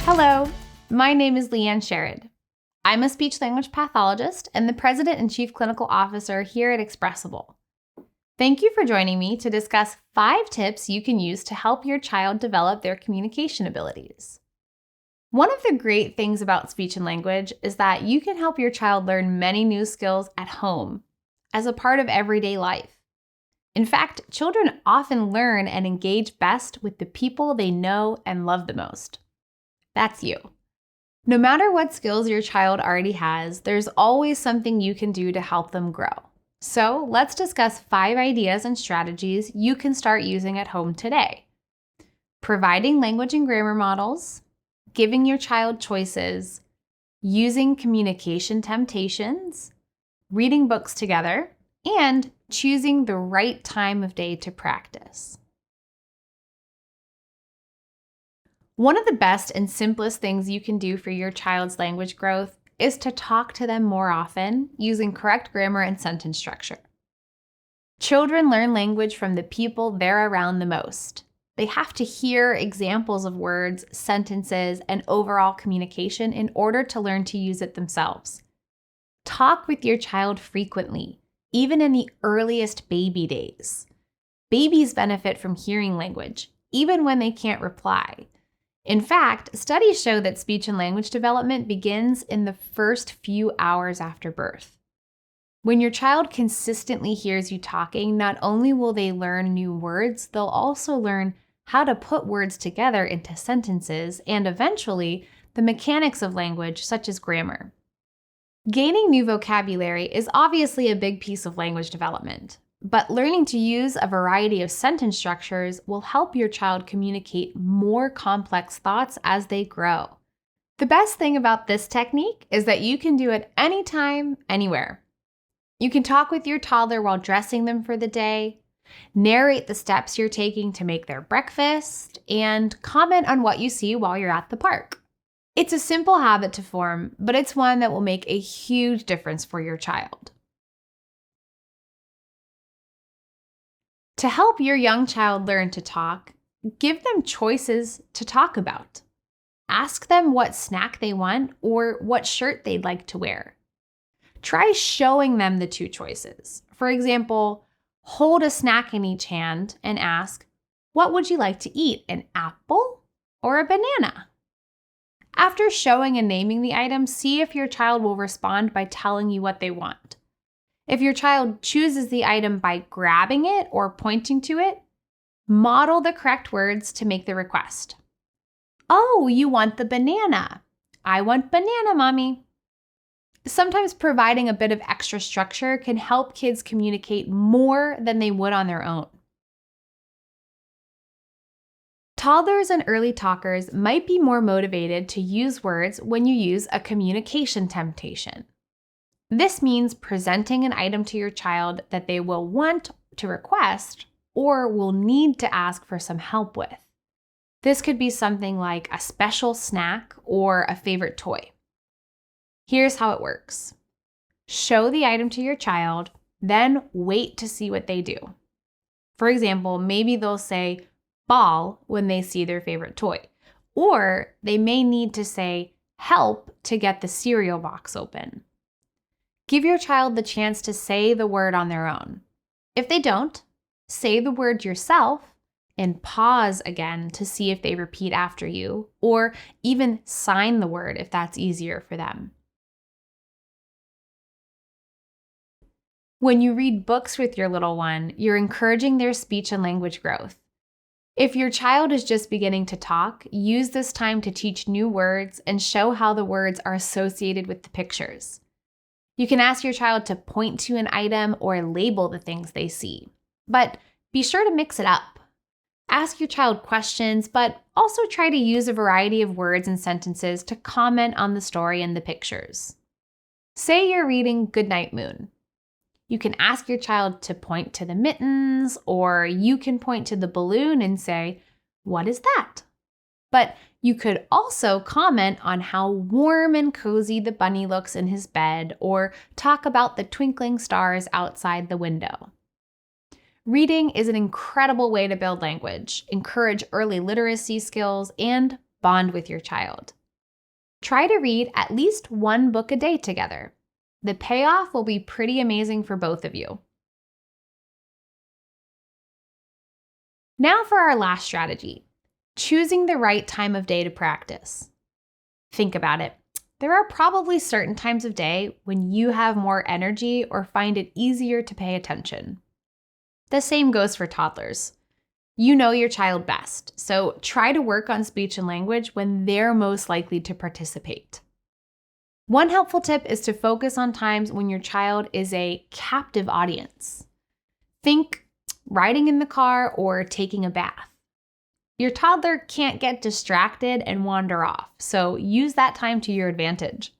Hello, my name is Leanne Sherrod. I'm a speech-language pathologist and the President and Chief Clinical Officer here at Expressible. Thank you for joining me to discuss 5 tips you can use to help your child develop their communication abilities. One of the great things about speech and language is that you can help your child learn many new skills at home as a part of everyday life. In fact, children often learn and engage best with the people they know and love the most. That's you. No matter what skills your child already has, there's always something you can do to help them grow. So let's discuss 5 ideas and strategies you can start using at home today. Providing language and grammar models, giving your child choices, using communication temptations, reading books together, and choosing the right time of day to practice. One of the best and simplest things you can do for your child's language growth is to talk to them more often using correct grammar and sentence structure. Children learn language from the people they're around the most. They have to hear examples of words, sentences, and overall communication in order to learn to use it themselves. Talk with your child frequently, even in the earliest baby days. Babies benefit from hearing language, even when they can't reply. In fact, studies show that speech and language development begins in the first few hours after birth. When your child consistently hears you talking, not only will they learn new words, they'll also learn how to put words together into sentences and eventually the mechanics of language, such as grammar. Gaining new vocabulary is obviously a big piece of language development, but learning to use a variety of sentence structures will help your child communicate more complex thoughts as they grow. The best thing about this technique is that you can do it anytime, anywhere. You can talk with your toddler while dressing them for the day, narrate the steps you're taking to make their breakfast, and comment on what you see while you're at the park. It's a simple habit to form, but it's one that will make a huge difference for your child. To help your young child learn to talk, give them choices to talk about. Ask them what snack they want or what shirt they'd like to wear. Try showing them the 2 choices. For example, hold a snack in each hand and ask, "What would you like to eat, an apple or a banana?" After showing and naming the item, see if your child will respond by telling you what they want. If your child chooses the item by grabbing it or pointing to it, model the correct words to make the request. "Oh, you want the banana. I want banana, Mommy." Sometimes providing a bit of extra structure can help kids communicate more than they would on their own. Toddlers and early talkers might be more motivated to use words when you use a communication temptation. This means presenting an item to your child that they will want to request or will need to ask for some help with. This could be something like a special snack or a favorite toy. Here's how it works. Show the item to your child, then wait to see what they do. For example, maybe they'll say ball when they see their favorite toy, or they may need to say help to get the cereal box open. Give your child the chance to say the word on their own. If they don't, say the word yourself and pause again to see if they repeat after you, or even sign the word if that's easier for them. When you read books with your little one, you're encouraging their speech and language growth. If your child is just beginning to talk, use this time to teach new words and show how the words are associated with the pictures. You can ask your child to point to an item or label the things they see, but be sure to mix it up. Ask your child questions, but also try to use a variety of words and sentences to comment on the story and the pictures. Say you're reading Goodnight Moon. You can ask your child to point to the mittens, or you can point to the balloon and say, "What is that?" But you could also comment on how warm and cozy the bunny looks in his bed, or talk about the twinkling stars outside the window. Reading is an incredible way to build language, encourage early literacy skills, and bond with your child. Try to read at least one book a day together. The payoff will be pretty amazing for both of you. Now for our last strategy, choosing the right time of day to practice. Think about it. There are probably certain times of day when you have more energy or find it easier to pay attention. The same goes for toddlers. You know your child best, so try to work on speech and language when they're most likely to participate. One helpful tip is to focus on times when your child is a captive audience. Think riding in the car or taking a bath. Your toddler can't get distracted and wander off, so use that time to your advantage.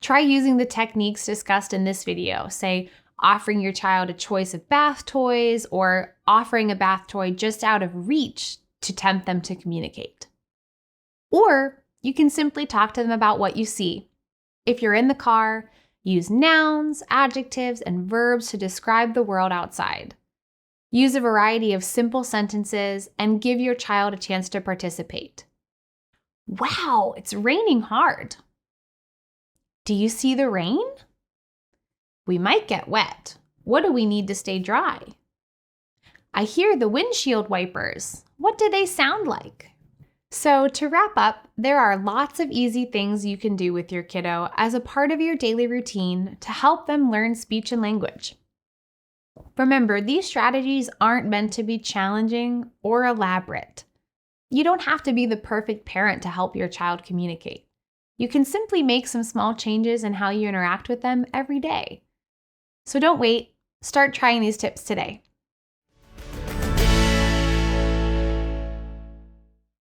Try using the techniques discussed in this video, say offering your child a choice of bath toys or offering a bath toy just out of reach to tempt them to communicate. Or you can simply talk to them about what you see. If you're in the car, use nouns, adjectives, and verbs to describe the world outside. Use a variety of simple sentences and give your child a chance to participate. Wow, it's raining hard. Do you see the rain? We might get wet. What do we need to stay dry? I hear the windshield wipers. What do they sound like? So to wrap up, there are lots of easy things you can do with your kiddo as a part of your daily routine to help them learn speech and language. Remember, these strategies aren't meant to be challenging or elaborate. You don't have to be the perfect parent to help your child communicate. You can simply make some small changes in how you interact with them every day. So don't wait, start trying these tips today.